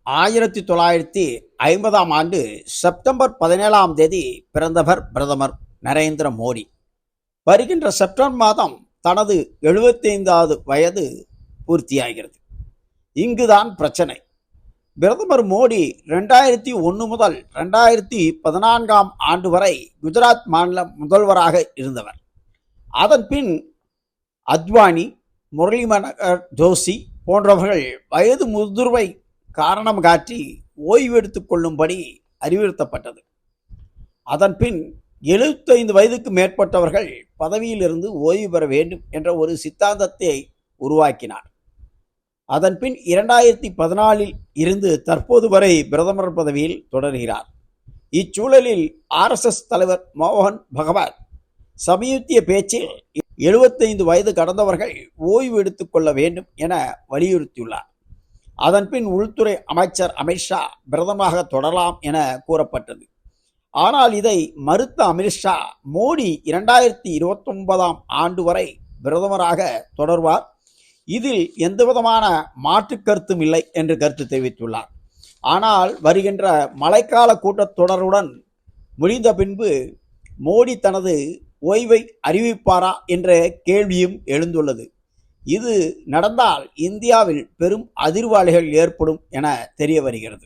1950ஆம் ஆண்டு செப்டம்பர் 17ஆம் தேதி பிறந்தவர் பிரதமர் நரேந்திர மோடி. வருகின்ற செப்டம்பர் மாதம் தனது 75வது வயது பூர்த்தியாகிறது. இங்குதான் பிரச்சனை. பிரதமர் மோடி 2001 முதல் 2014ஆம் ஆண்டு வரை குஜராத் மாநில முதல்வராக இருந்தவர். அதன் பின் அத்வானி, முரளி மனோகர் ஜோஷி போன்றவர்கள் வயது முதிர்வை காரணம் காட்டி ஓய்வு எடுத்துக் கொள்ளும்படி அறிவுறுத்தப்பட்டது. அதன் பின் 75 வயதுக்கு மேற்பட்டவர்கள் பதவியிலிருந்து ஓய்வு பெற வேண்டும் என்ற ஒரு சித்தாந்தத்தை உருவாக்கினார். அதன் பின் 2014இல் இருந்து தற்போது வரை பிரதமர் பதவியில் தொடர்கிறார். இச்சூழலில் RSS தலைவர் மோகன் பகவத் சமீபத்திய பேச்சில் 75 வயது கடந்தவர்கள் ஓய்வு எடுத்துக் கொள்ள வேண்டும் என வலியுறுத்தியுள்ளார். அதன்பின் உள்துறை அமைச்சர் அமித்ஷா பிரதமராக தொடரலாம் என கூறப்பட்டது. ஆனால் இதை மறுத்த அமித்ஷா மோடி 2029ஆம் ஆண்டு வரை பிரதமராக தொடர்வார், இதில் எந்தவிதமான மாற்று கருத்தும் இல்லை என்று கருத்து தெரிவித்துள்ளார். ஆனால் வருகின்ற மழைக்கால கூட்டத்தொடருடன் முடிந்த பின்பு மோடி தனது ஓய்வை அறிவிப்பாரா என்ற கேள்வியும் எழுந்துள்ளது. இது நடந்தால் இந்தியாவில் பெரும் அதிர்வலைகள் ஏற்படும் என தெரிய வருகிறது.